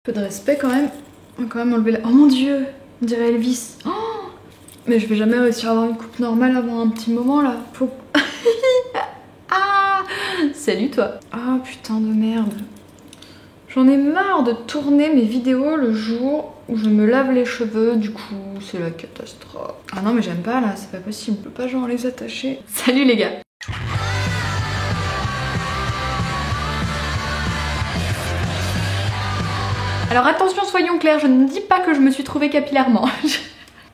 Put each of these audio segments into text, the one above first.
Peu de respect quand même. On va quand même enlever la... Oh mon dieu, on dirait Elvis. Oh, mais je vais jamais réussir à avoir une coupe normale avant un petit moment là. Faut... Ah, salut toi. Ah putain de merde. J'en ai marre de tourner mes vidéos le jour où je me lave les cheveux, du coup c'est la catastrophe. Ah non mais j'aime pas là, c'est pas possible, je peux pas genre les attacher. Salut les gars. Alors attention, soyons clairs, je ne dis pas que je me suis trouvée capillairement.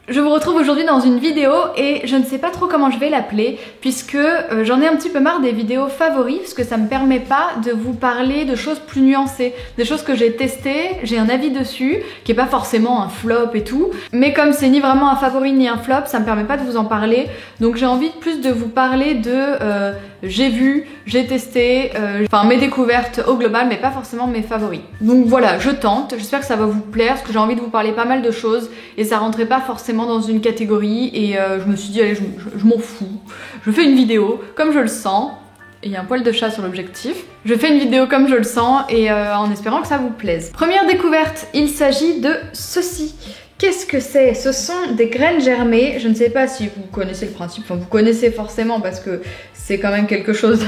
Je vous retrouve aujourd'hui dans une vidéo et je ne sais pas trop comment je vais l'appeler puisque j'en ai un petit peu marre des vidéos favoris parce que ça me permet pas de vous parler de choses plus nuancées, des choses que j'ai testées, j'ai un avis dessus qui est pas forcément un flop et tout, mais comme c'est ni vraiment un favori ni un flop, ça me permet pas de vous en parler, donc j'ai envie plus de vous parler de j'ai vu, j'ai testé, enfin mes découvertes au global mais pas forcément mes favoris. Donc voilà, je tente, j'espère que ça va vous plaire parce que j'ai envie de vous parler pas mal de choses et ça rentrait pas forcément dans une catégorie et je me suis dit allez je m'en fous, je fais une vidéo comme je le sens, et il y a un poil de chat sur l'objectif, je fais une vidéo comme je le sens et en espérant que ça vous plaise. Première découverte, il s'agit de ceci. Qu'est-ce que c'est? Ce sont des graines germées, je ne sais pas si vous connaissez le principe, enfin vous connaissez forcément parce que c'est quand même quelque chose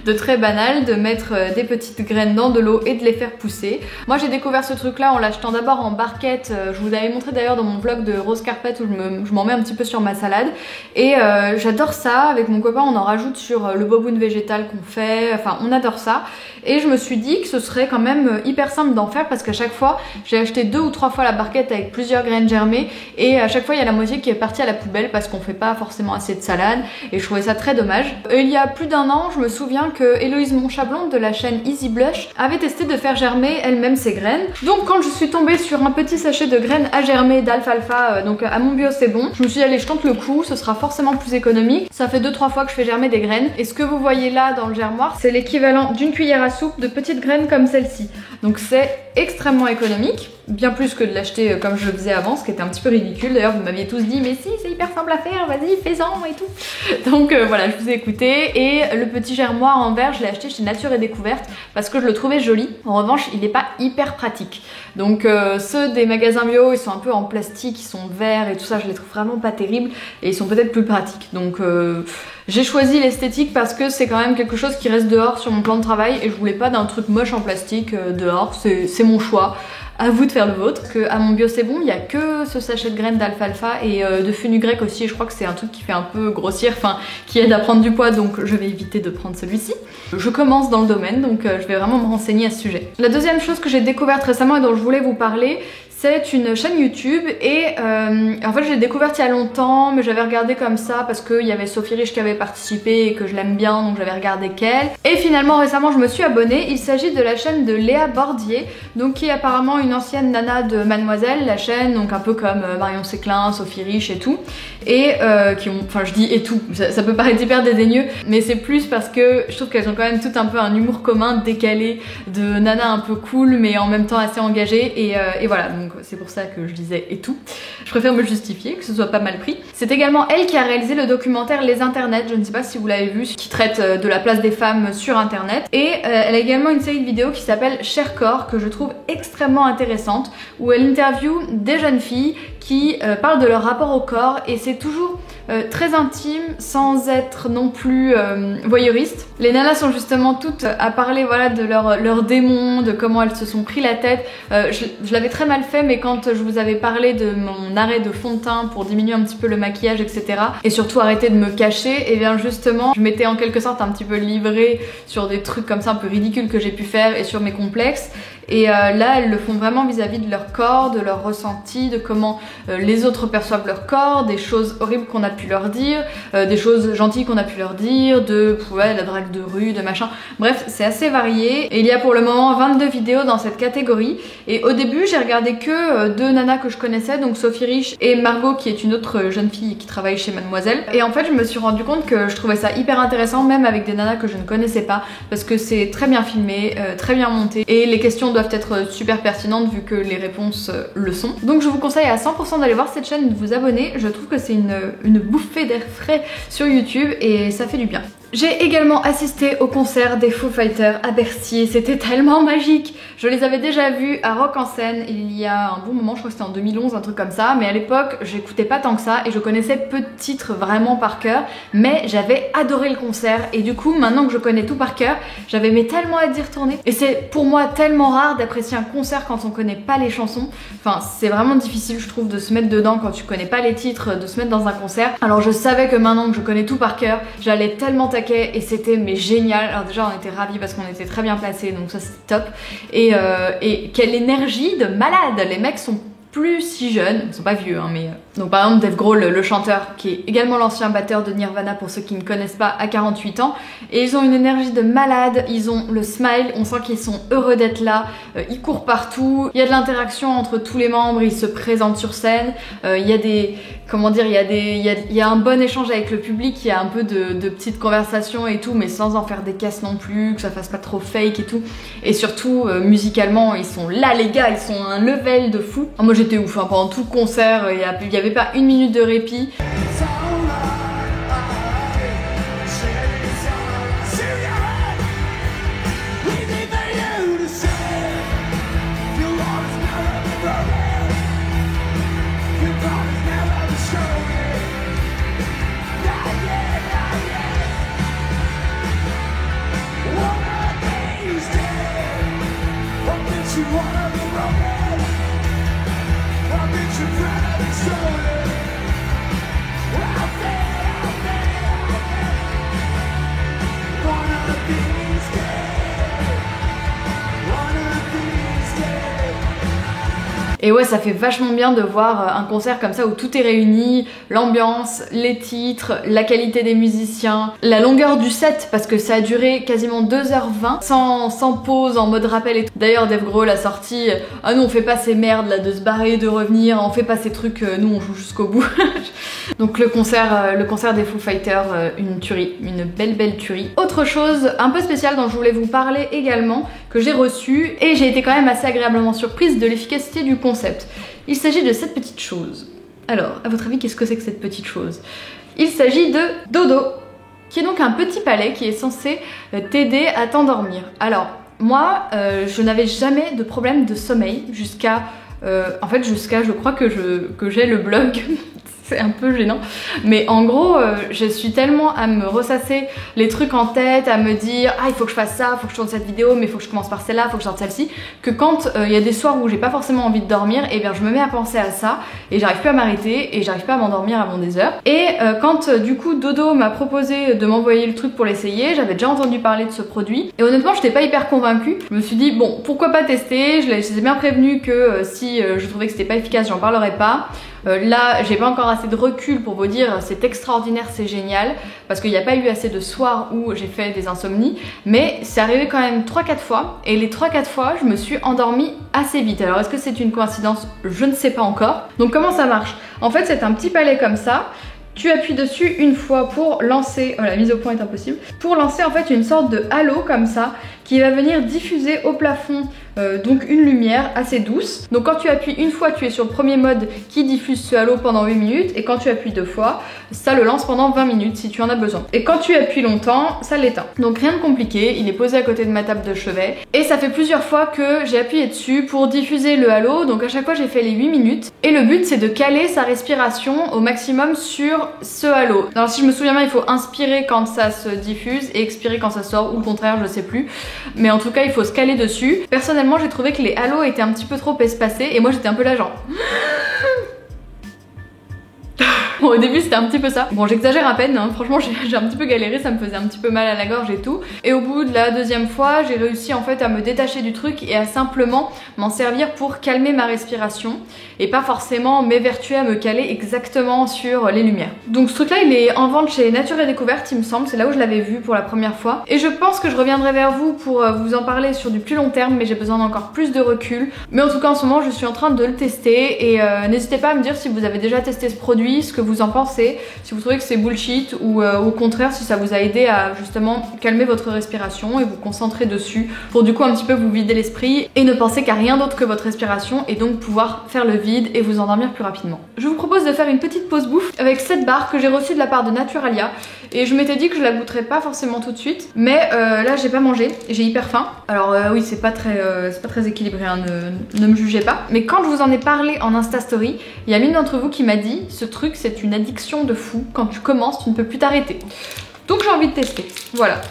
de très banal de mettre des petites graines dans de l'eau et de les faire pousser. Moi j'ai découvert ce truc là en l'achetant d'abord en barquette, je vous avais montré d'ailleurs dans mon vlog de Rose Carpet où je m'en mets un petit peu sur ma salade et j'adore ça, avec mon copain on en rajoute sur le boboon végétal qu'on fait, enfin on adore ça et je me suis dit que ce serait quand même hyper simple d'en faire parce qu'à chaque fois j'ai acheté 2 ou 3 fois la barquette avec plusieurs graines germées et à chaque fois il y a la moitié qui est partie à la poubelle parce qu'on fait pas forcément assez de salade et je trouvais ça très dommage. Il y a plus d'1 an, je me souviens que Héloïse Monchablon de la chaîne Easy Blush avait testé de faire germer elle-même ses graines. Donc quand je suis tombée sur un petit sachet de graines à germer d'alfalfa, donc à mon bio c'est bon, je me suis dit allez je tente le coup, ce sera forcément plus économique. Ça fait 2-3 fois que je fais germer des graines et ce que vous voyez là dans le germoir c'est l'équivalent d'une cuillère à soupe de petites graines comme celle-ci. Donc c'est extrêmement économique, bien plus que de l'acheter comme je le faisais avant, ce qui était un petit peu ridicule. D'ailleurs vous m'aviez tous dit mais si c'est hyper simple à faire, vas-y fais-en et tout. Donc voilà, je vous ai écouté et le petit germoir en verre je l'ai acheté chez Nature et Découverte parce que je le trouvais joli. En revanche il n'est pas hyper pratique. Donc ceux des magasins bio ils sont un peu en plastique, ils sont verts et tout ça, je les trouve vraiment pas terribles et ils sont peut-être plus pratiques. Donc j'ai choisi l'esthétique parce que c'est quand même quelque chose qui reste dehors sur mon plan de travail et je voulais pas d'un truc moche en plastique dehors, c'est mon choix. À vous de faire le vôtre. Que à mon bio c'est bon, il y a que ce sachet de graines d'alfalfa et de fenugrec aussi, et je crois que c'est un truc qui fait un peu grossir, enfin qui aide à prendre du poids, donc je vais éviter de prendre celui-ci. Je commence dans le domaine donc je vais vraiment me renseigner à ce sujet. La deuxième chose que j'ai découverte récemment et dont je voulais vous parler, c'est une chaîne YouTube et en fait je l'ai découverte il y a longtemps mais j'avais regardé comme ça parce qu'il y avait Sophie Rich qui avait participé et que je l'aime bien donc j'avais regardé qu'elle. Et finalement récemment je me suis abonnée, il s'agit de la chaîne de Léa Bordier, donc qui est apparemment une ancienne nana de Mademoiselle, la chaîne, donc un peu comme Marion Séclin, Sophie Rich et tout. Et qui ont, enfin je dis et tout, ça peut paraître hyper dédaigneux mais c'est plus parce que je trouve qu'elles ont quand même tout un peu un humour commun décalé de nana un peu cool mais en même temps assez engagée et voilà, donc c'est pour ça que je disais et tout. Je préfère me justifier, que ce soit pas mal pris. C'est également elle qui a réalisé le documentaire Les Internets, je ne sais pas si vous l'avez vu, qui traite de la place des femmes sur internet. Et elle a également une série de vidéos qui s'appelle Cher Corps, que je trouve extrêmement intéressante, où elle interviewe des jeunes filles qui parlent de leur rapport au corps et c'est toujours très intime sans être non plus voyeuriste. Les nanas sont justement toutes à parler voilà, de leurs démons, de comment elles se sont pris la tête. Je l'avais très mal fait mais quand je vous avais parlé de mon arrêt de fond de teint pour diminuer un petit peu le maquillage etc. et surtout arrêter de me cacher, et bien justement je m'étais en quelque sorte un petit peu livrée sur des trucs comme ça un peu ridicules que j'ai pu faire et sur mes complexes. Et là elles le font vraiment vis-à-vis de leur corps, de leur ressenti, de comment les autres perçoivent leur corps, des choses horribles qu'on a pu leur dire, des choses gentilles qu'on a pu leur dire, de ouais, la drague de rue, de machin, bref c'est assez varié et il y a pour le moment 22 vidéos dans cette catégorie. Et au début j'ai regardé que 2 nanas que je connaissais, donc Sophie Rich et Margot qui est une autre jeune fille qui travaille chez Mademoiselle, et en fait je me suis rendu compte que je trouvais ça hyper intéressant même avec des nanas que je ne connaissais pas parce que c'est très bien filmé, très bien monté et les questions doivent être super pertinentes vu que les réponses le sont. Donc je vous conseille à 100% d'aller voir cette chaîne et de vous abonner, je trouve que c'est une bouffée d'air frais sur YouTube et ça fait du bien. J'ai également assisté au concert des Foo Fighters à Bercy et c'était tellement magique. Je les avais déjà vus à Rock en Seine il y a un bon moment, je crois que c'était en 2011, un truc comme ça, mais à l'époque j'écoutais pas tant que ça et je connaissais peu de titres vraiment par cœur, mais j'avais adoré le concert et du coup maintenant que je connais tout par cœur, j'avais tellement hâte d'y retourner. Et c'est pour moi tellement rare d'apprécier un concert quand on connaît pas les chansons. Enfin c'est vraiment difficile je trouve de se mettre dedans quand tu connais pas les titres, de se mettre dans un concert. Alors je savais que maintenant que je connais tout par cœur, j'allais tellement et c'était mais génial. Alors déjà on était ravis parce qu'on était très bien placés donc ça c'était top et quelle énergie de malade. Les mecs sont plus si jeunes, ils sont pas vieux hein, mais donc par exemple Dave Grohl, le chanteur qui est également l'ancien batteur de Nirvana pour ceux qui ne connaissent pas, à 48 ans, et ils ont une énergie de malade, ils ont le smile, on sent qu'ils sont heureux d'être là, ils courent partout, il y a de l'interaction entre tous les membres, ils se présentent sur scène, il y a des comment dire, il y a un bon échange avec le public, il y a un peu de petites conversations et tout, mais sans en faire des casses non plus, que ça fasse pas trop fake et tout. Et surtout, musicalement, ils sont là les gars, ils sont à un level de fou. Moi j'étais ouf, hein, pendant tout le concert, il y avait pas une minute de répit. Et ouais, ça fait vachement bien de voir un concert comme ça où tout est réuni, l'ambiance, les titres, la qualité des musiciens, la longueur du set parce que ça a duré quasiment 2h20 sans pause, en mode rappel et tout. D'ailleurs Dave Grohl a sorti « Ah nous on fait pas ces merdes là de se barrer, de revenir, on fait pas ces trucs, nous on joue jusqu'au bout ». Donc le concert des Foo Fighters, une tuerie, une belle tuerie. Autre chose un peu spéciale dont je voulais vous parler également, que j'ai reçu et j'ai été quand même assez agréablement surprise de l'efficacité du concept. Il s'agit de cette petite chose. Alors, à votre avis, qu'est-ce que c'est que cette petite chose? Il s'agit de Dodo, qui est donc un petit palais qui est censé t'aider à t'endormir. Alors, moi, je n'avais jamais de problème de sommeil jusqu'à... je crois que j'ai le blog. C'est un peu gênant, mais en gros je suis tellement à me ressasser les trucs en tête, à me dire ah il faut que je fasse ça, il faut que je tourne cette vidéo, mais il faut que je commence par celle-là, il faut que je sorte celle-ci, que quand il y a des soirs où j'ai pas forcément envie de dormir, et bien je me mets à penser à ça et j'arrive plus à m'arrêter et j'arrive pas à m'endormir avant des heures. Et quand du coup Dodo m'a proposé de m'envoyer le truc pour l'essayer, j'avais déjà entendu parler de ce produit et honnêtement j'étais pas hyper convaincue. Je me suis dit bon pourquoi pas tester, je les ai bien prévenus que si je trouvais que c'était pas efficace j'en parlerais pas. Là j'ai pas encore assez de recul pour vous dire c'est extraordinaire, c'est génial, parce qu'il n'y a pas eu assez de soirs où j'ai fait des insomnies, mais c'est arrivé quand même 3-4 fois, et les 3-4 fois je me suis endormie assez vite. Alors est-ce que c'est une coïncidence? Je ne sais pas encore. Donc comment ça marche? En fait c'est un petit palais comme ça. Tu appuies dessus une fois pour lancer, oh la mise au point est impossible, pour lancer en fait une sorte de halo comme ça qui va venir diffuser au plafond donc une lumière assez douce. Donc quand tu appuies une fois, tu es sur le premier mode qui diffuse ce halo pendant 8 minutes et quand tu appuies 2 fois, ça le lance pendant 20 minutes si tu en as besoin. Et quand tu appuies longtemps, ça l'éteint. Donc rien de compliqué, il est posé à côté de ma table de chevet et ça fait plusieurs fois que j'ai appuyé dessus pour diffuser le halo. Donc à chaque fois j'ai fait les 8 minutes et le but c'est de caler sa respiration au maximum sur ce halo. Alors si je me souviens bien, il faut inspirer quand ça se diffuse et expirer quand ça sort ou le contraire, je sais plus. Mais en tout cas il faut se caler dessus. Personnellement j'ai trouvé que les halos étaient un petit peu trop espacés et moi j'étais un peu là genre... Bon, au début c'était un petit peu ça. Bon j'exagère à peine, hein. Franchement j'ai un petit peu galéré, ça me faisait un petit peu mal à la gorge et tout. Et au bout de la deuxième fois, j'ai réussi en fait à me détacher du truc et à simplement m'en servir pour calmer ma respiration et pas forcément m'évertuer à me caler exactement sur les lumières. Donc ce truc là il est en vente chez Nature et Découverte il me semble, c'est là où je l'avais vu pour la première fois. Et je pense que je reviendrai vers vous pour vous en parler sur du plus long terme, mais j'ai besoin d'encore plus de recul. Mais en tout cas en ce moment je suis en train de le tester et n'hésitez pas à me dire si vous avez déjà testé ce produit, ce que vous vous en pensez, si vous trouvez que c'est bullshit ou au contraire si ça vous a aidé à justement calmer votre respiration et vous concentrer dessus pour du coup un petit peu vous vider l'esprit et ne penser qu'à rien d'autre que votre respiration et donc pouvoir faire le vide et vous endormir plus rapidement. Je vous propose de faire une petite pause bouffe avec cette barre que j'ai reçue de la part de Naturalia et je m'étais dit que je la goûterais pas forcément tout de suite, mais là j'ai pas mangé, j'ai hyper faim. Alors oui, c'est pas très équilibré, hein, ne me jugez pas. Mais quand je vous en ai parlé en Insta Story, il y a l'une d'entre vous qui m'a dit ce truc c'est une addiction de fou, quand tu commences tu ne peux plus t'arrêter. Donc j'ai envie de tester. Voilà,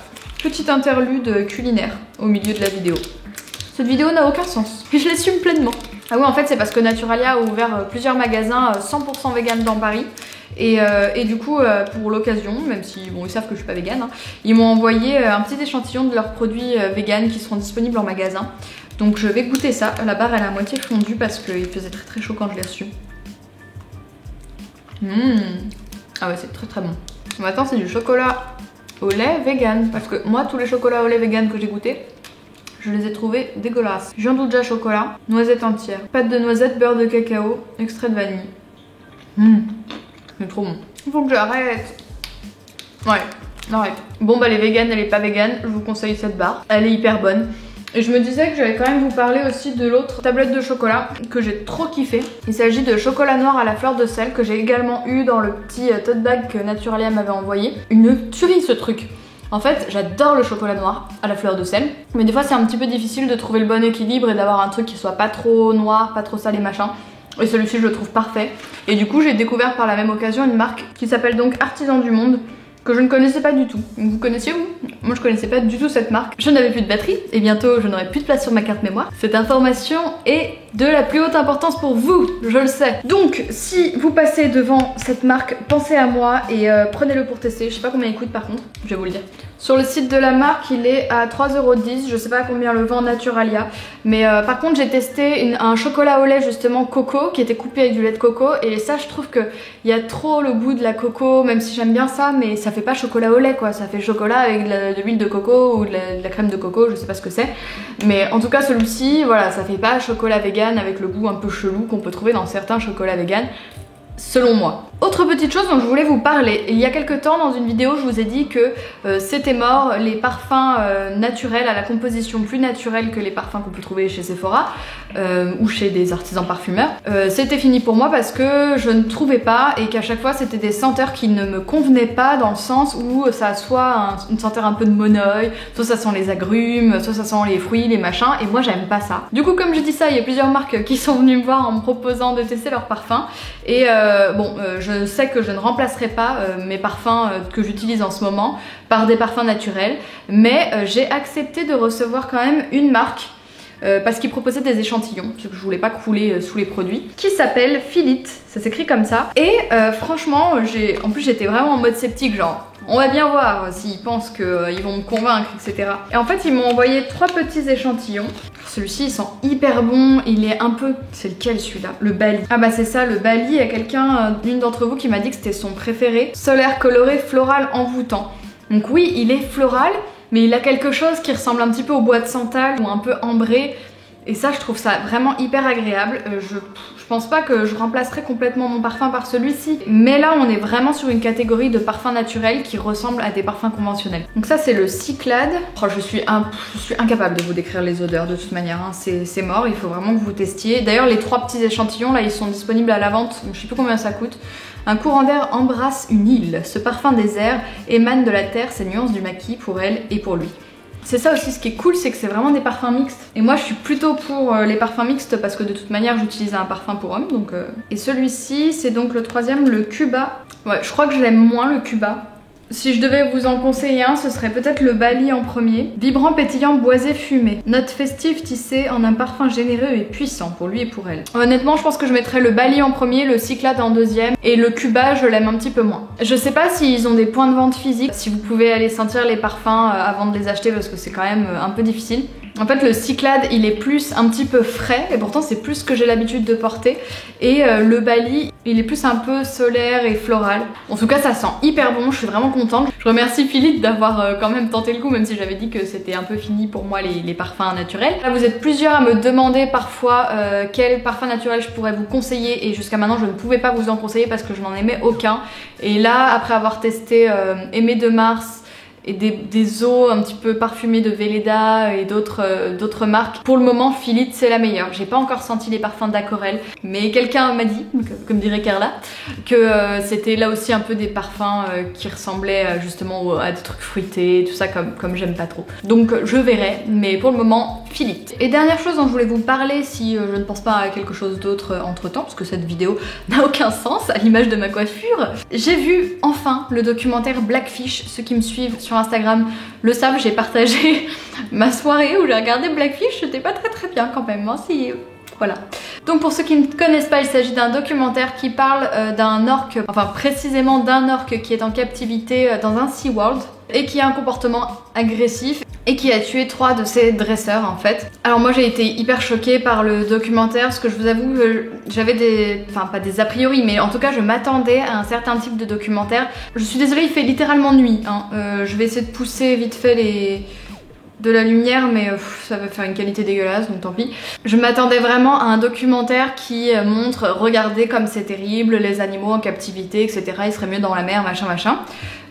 petite interlude culinaire au milieu de la vidéo. Cette vidéo n'a aucun sens et je l'assume pleinement. Ah oui, en fait c'est parce que Naturalia a ouvert plusieurs magasins 100% vegan dans Paris. Et du coup, pour l'occasion, même si bon, ils savent que je suis pas végane, hein, ils m'ont envoyé un petit échantillon de leurs produits vegan qui seront disponibles en magasin. Donc je vais goûter ça. La barre elle est à moitié fondue parce qu'il faisait très chaud quand je l'ai reçue. Ah ouais, c'est très bon. Maintenant c'est du chocolat au lait vegan. Parce que moi, tous les chocolats au lait vegan que j'ai goûté, je les ai trouvés dégueulasses. Gianduja chocolat, noisette entière, pâte de noisette, beurre de cacao, extrait de vanille. C'est trop bon. Il faut que j'arrête. Ouais, arrête. Bon bah les véganes et les pas véganes, je vous conseille cette barre. Elle est hyper bonne. Et je me disais que j'allais quand même vous parler aussi de l'autre tablette de chocolat que j'ai trop kiffé. Il s'agit de chocolat noir à la fleur de sel que j'ai également eu dans le petit tote bag que Naturalia m'avait envoyé. Une tuerie ce truc. En fait, j'adore le chocolat noir à la fleur de sel. Mais des fois c'est un petit peu difficile de trouver le bon équilibre et d'avoir un truc qui soit pas trop noir, pas trop salé machin. Et celui-ci je le trouve parfait. Et du coup j'ai découvert par la même occasion une marque qui s'appelle donc Artisan du Monde, que je ne connaissais pas du tout. Vous connaissiez vous? Moi je connaissais pas du tout cette marque. Je n'avais plus de batterie et bientôt je n'aurai plus de place sur ma carte mémoire. Cette information est de la plus haute importance pour vous, je le sais. Donc si vous passez devant cette marque, pensez à moi et prenez-le pour tester. Je sais pas combien il coûte par contre, je vais vous le dire. Sur le site de la marque il est à 3,10 €, je sais pas combien le vend Naturalia. Mais par contre j'ai testé un chocolat au lait justement coco qui était coupé avec du lait de coco. Et ça je trouve qu'il y a trop le goût de la coco, même si j'aime bien ça, mais ça fait pas chocolat au lait quoi. Ça fait chocolat avec de l'huile de coco ou de la crème de coco, je sais pas ce que c'est. Mais en tout cas celui-ci, voilà, ça fait pas chocolat vegan avec le goût un peu chelou qu'on peut trouver dans certains chocolats vegan. Selon moi. Autre petite chose dont je voulais vous parler, il y a quelques temps dans une vidéo je vous ai dit que c'était mort, les parfums naturels à la composition plus naturelle que les parfums qu'on peut trouver chez Sephora ou chez des artisans parfumeurs. C'était fini pour moi parce que je ne trouvais pas et qu'à chaque fois c'était des senteurs qui ne me convenaient pas, dans le sens où ça a soit une senteur un peu de monoeil, soit ça sent les agrumes, soit ça sent les fruits, les machins, et moi j'aime pas ça. Du coup comme je dis ça, il y a plusieurs marques qui sont venues me voir en me proposant de tester leurs parfums et je sais que je ne remplacerai pas mes parfums que j'utilise en ce moment par des parfums naturels, mais j'ai accepté de recevoir quand même une marque parce qu'ils proposaient des échantillons, parce que je voulais pas couler sous les produits, qui s'appelle Philite, ça s'écrit comme ça. Et franchement, en plus j'étais vraiment en mode sceptique, genre on va bien voir s'ils pensent qu'ils vont me convaincre, etc. Et en fait ils m'ont envoyé 3 petits échantillons. Celui-ci il sent hyper bon, il est un peu... C'est lequel celui-là? Le Bali. Ah bah c'est ça, le Bali. Il y a quelqu'un, l'une d'entre vous qui m'a dit que c'était son préféré. Solaire coloré floral envoûtant. Donc oui, il est floral, mais il a quelque chose qui ressemble un petit peu au bois de santal ou un peu ambré. Et ça je trouve ça vraiment hyper agréable. Je pense pas que je remplacerai complètement mon parfum par celui-ci, mais là on est vraiment sur une catégorie de parfums naturels qui ressemblent à des parfums conventionnels. Donc ça c'est le Cyclade. Oh, je suis incapable de vous décrire les odeurs de toute manière, hein. C'est mort, il faut vraiment que vous testiez. D'ailleurs les 3 petits échantillons là ils sont disponibles à la vente, je sais plus combien ça coûte. Un courant d'air embrasse une île, ce parfum des airs émane de la terre, ses nuances du maquis pour elle et pour lui. C'est ça aussi ce qui est cool, c'est que c'est vraiment des parfums mixtes. Et moi je suis plutôt pour les parfums mixtes parce que de toute manière j'utilisais un parfum pour homme donc Et celui-ci c'est donc le 3e, le Cuba. Ouais, je crois que je l'aime moins le Cuba. Si je devais vous en conseiller un, ce serait peut-être le Bali en premier. Vibrant, pétillant, boisé, fumé. Note festive tissée en un parfum généreux et puissant pour lui et pour elle. Honnêtement, je pense que je mettrais le Bali en premier, le Cyclade en 2e et le Cuba, je l'aime un petit peu moins. Je sais pas s'ils ont des points de vente physiques, si vous pouvez aller sentir les parfums avant de les acheter parce que c'est quand même un peu difficile. En fait le Cyclade il est plus un petit peu frais et pourtant c'est plus ce que j'ai l'habitude de porter, et le Bali il est plus un peu solaire et floral. En tout cas ça sent hyper bon, je suis vraiment contente. Je remercie Philippe d'avoir quand même tenté le coup, même si j'avais dit que c'était un peu fini pour moi les parfums naturels. Là, vous êtes plusieurs à me demander parfois quel parfum naturel je pourrais vous conseiller, et jusqu'à maintenant je ne pouvais pas vous en conseiller parce que je n'en aimais aucun. Et là après avoir testé Aimé de Mars et des eaux un petit peu parfumées de Velleda et d'autres marques, pour le moment Philippe c'est la meilleure. J'ai pas encore senti les parfums d'Aquarelle, mais quelqu'un m'a dit, comme dirait Carla, que c'était là aussi un peu des parfums qui ressemblaient justement à des trucs fruités, tout ça comme j'aime pas trop. Donc je verrai, mais pour le moment Philippe. Et dernière chose dont je voulais vous parler, si je ne pense pas à quelque chose d'autre entre temps, parce que cette vidéo n'a aucun sens à l'image de ma coiffure, j'ai vu enfin le documentaire Blackfish. Ceux qui me suivent sur Instagram le savent, j'ai partagé ma soirée où j'ai regardé Blackfish, c'était pas très bien quand même, hein, si... Voilà. Donc pour ceux qui ne connaissent pas, il s'agit d'un documentaire qui parle d'un orque, enfin précisément d'un orque qui est en captivité dans un SeaWorld et qui a un comportement agressif et qui a tué 3 de ses dresseurs en fait. Alors moi j'ai été hyper choquée par le documentaire parce que je vous avoue j'avais des... enfin pas des a priori, mais en tout cas je m'attendais à un certain type de documentaire. Je suis désolée, il fait littéralement nuit, hein. Je vais essayer de pousser vite fait de la lumière, mais ça va faire une qualité dégueulasse, donc tant pis. Je m'attendais vraiment à un documentaire qui montre, regardez comme c'est terrible, les animaux en captivité, etc. Il serait mieux dans la mer, machin.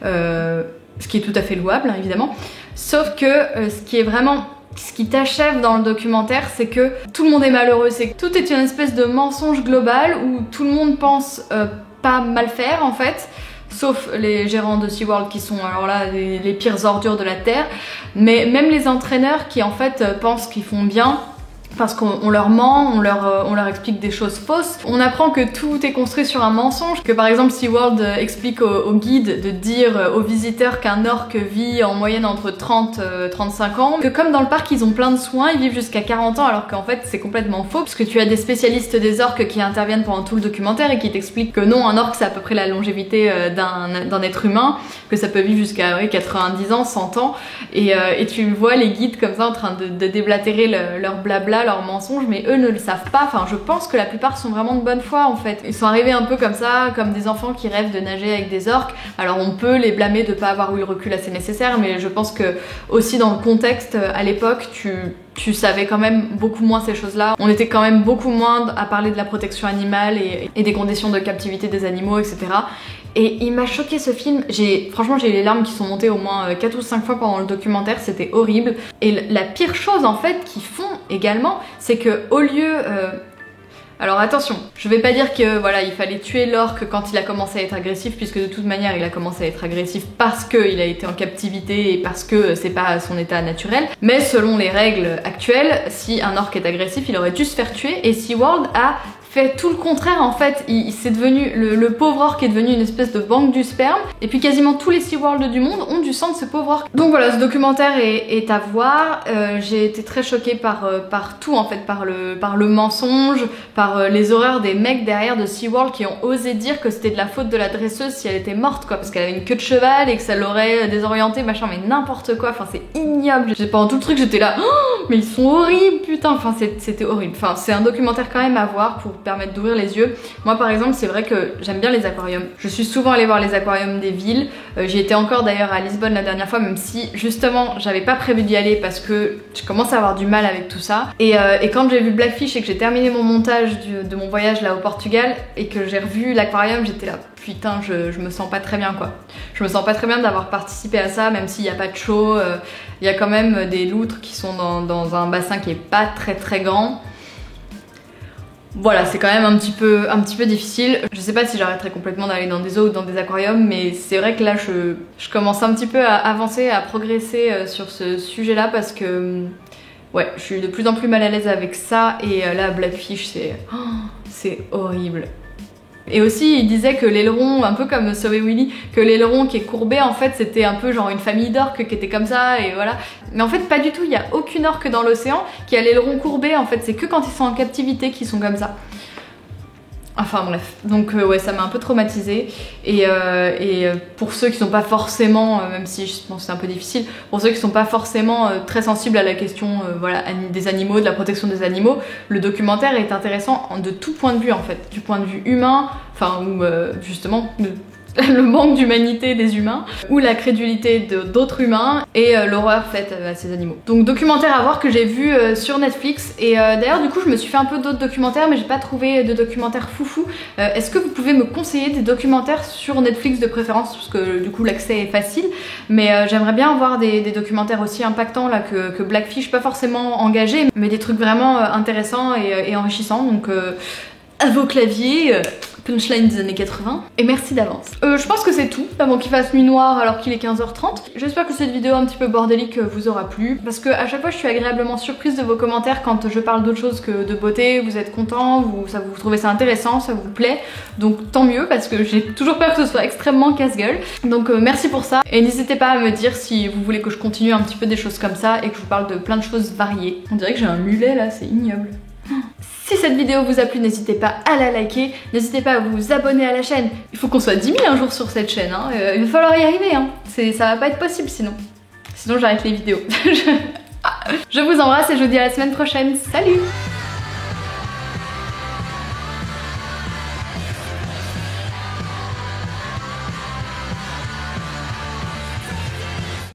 Ce qui est tout à fait louable, hein, évidemment. Sauf que ce qui t'achève dans le documentaire, c'est que tout le monde est malheureux. C'est que tout est une espèce de mensonge global où tout le monde pense pas mal faire en fait. Sauf les gérants de SeaWorld qui sont alors là les pires ordures de la terre, mais même les entraîneurs qui en fait pensent qu'ils font bien parce qu'on leur ment, on leur explique des choses fausses. On apprend que tout est construit sur un mensonge, que par exemple SeaWorld explique aux guides de dire aux visiteurs qu'un orque vit en moyenne entre 30 et 35 ans, que comme dans le parc ils ont plein de soins, ils vivent jusqu'à 40 ans, alors qu'en fait c'est complètement faux, parce que tu as des spécialistes des orques qui interviennent pendant tout le documentaire et qui t'expliquent que non, un orque c'est à peu près la longévité d'un être humain, que ça peut vivre jusqu'à 90 ans, 100 ans, et tu vois les guides comme ça en train de déblatérer leur blabla, leurs mensonges, mais eux ne le savent pas. Enfin, je pense que la plupart sont vraiment de bonne foi en fait. Ils sont arrivés un peu comme ça, comme des enfants qui rêvent de nager avec des orques. Alors on peut les blâmer de pas avoir eu le recul assez nécessaire, mais je pense que aussi dans le contexte à l'époque, tu savais quand même beaucoup moins ces choses-là. On était quand même beaucoup moins à parler de la protection animale et des conditions de captivité des animaux, etc. Et il m'a choqué ce film, franchement j'ai eu les larmes qui sont montées au moins 4 ou 5 fois pendant le documentaire, c'était horrible. Et la pire chose en fait qu'ils font également, c'est que au lieu... Alors attention, je vais pas dire que voilà il fallait tuer l'orque quand il a commencé à être agressif, puisque de toute manière il a commencé à être agressif parce qu'il a été en captivité et parce que c'est pas son état naturel. Mais selon les règles actuelles, si un orque est agressif, il aurait dû se faire tuer, et SeaWorld a fait tout le contraire en fait. C'est devenu, le pauvre orque est devenu une espèce de banque du sperme, et puis quasiment tous les SeaWorld du monde ont du sang de ce pauvre orque. Donc voilà, ce documentaire est à voir. J'ai été très choquée par tout en fait, par le mensonge, par les horreurs des mecs derrière de SeaWorld qui ont osé dire que c'était de la faute de la dresseuse si elle était morte quoi, parce qu'elle avait une queue de cheval et que ça l'aurait désorientée, machin, mais n'importe quoi, enfin c'est ignoble. Pendant tout le truc j'étais là, oh, mais ils sont horribles putain, enfin c'était horrible. Enfin c'est un documentaire quand même à voir pour permettre d'ouvrir les yeux. Moi par exemple c'est vrai que j'aime bien les aquariums, je suis souvent allée voir les aquariums des villes, j'y étais encore d'ailleurs à Lisbonne la dernière fois, même si justement j'avais pas prévu d'y aller parce que je commence à avoir du mal avec tout ça, et quand j'ai vu Blackfish et que j'ai terminé mon montage de mon voyage là au Portugal et que j'ai revu l'aquarium, j'étais là putain je me sens pas très bien quoi. Je me sens pas très bien d'avoir participé à ça, même s'il n'y a pas de show, il y a quand même des loutres qui sont dans un bassin qui est pas très grand. Voilà, c'est quand même un petit peu difficile. Je sais pas si j'arrêterai complètement d'aller dans des eaux ou dans des aquariums, mais c'est vrai que là je commence un petit peu à avancer, à progresser sur ce sujet-là, parce que ouais, je suis de plus en plus mal à l'aise avec ça, et là Blackfish c'est horrible. Et aussi il disait que l'aileron, un peu comme Sauver Willy, que l'aileron qui est courbé en fait c'était un peu genre une famille d'orques qui était comme ça, et voilà. Mais en fait pas du tout, il n'y a aucune orque dans l'océan qui a l'aileron courbé en fait, c'est que quand ils sont en captivité qu'ils sont comme ça. Enfin bref, donc ouais, ça m'a un peu traumatisée. Et pour ceux qui sont pas forcément, même si je pense que c'est un peu difficile, pour ceux qui sont pas forcément très sensibles à la question voilà, des animaux, de la protection des animaux, le documentaire est intéressant de tout point de vue en fait. Du point de vue humain, enfin ou justement le manque d'humanité des humains, ou la crédulité d'autres humains, et l'horreur faite à ces animaux. Donc documentaire à voir que j'ai vu sur Netflix, et d'ailleurs du coup je me suis fait un peu d'autres documentaires, mais j'ai pas trouvé de documentaires foufou. Est-ce que vous pouvez me conseiller des documentaires sur Netflix de préférence, parce que du coup l'accès est facile, mais j'aimerais bien voir des documentaires aussi impactants là que Blackfish, pas forcément engagés, mais des trucs vraiment intéressants et enrichissants, donc à vos claviers. Punchline des années 80. Et merci d'avance. Je pense que c'est tout, avant qu'il fasse nuit noire alors qu'il est 15h30. J'espère que cette vidéo un petit peu bordélique vous aura plu, parce que à chaque fois je suis agréablement surprise de vos commentaires quand je parle d'autre chose que de beauté. Vous êtes contents, vous trouvez ça intéressant, ça vous plaît, donc tant mieux, parce que j'ai toujours peur que ce soit extrêmement casse-gueule. Donc merci pour ça, et n'hésitez pas à me dire si vous voulez que je continue un petit peu des choses comme ça et que je vous parle de plein de choses variées. On dirait que j'ai un mulet là, c'est ignoble. Si cette vidéo vous a plu, n'hésitez pas à la liker, n'hésitez pas à vous abonner à la chaîne. Il faut qu'on soit 10 000 un jour sur cette chaîne, hein. Il va falloir y arriver, hein. Ça va pas être possible sinon. Sinon j'arrête les vidéos. Je vous embrasse et je vous dis à la semaine prochaine. Salut!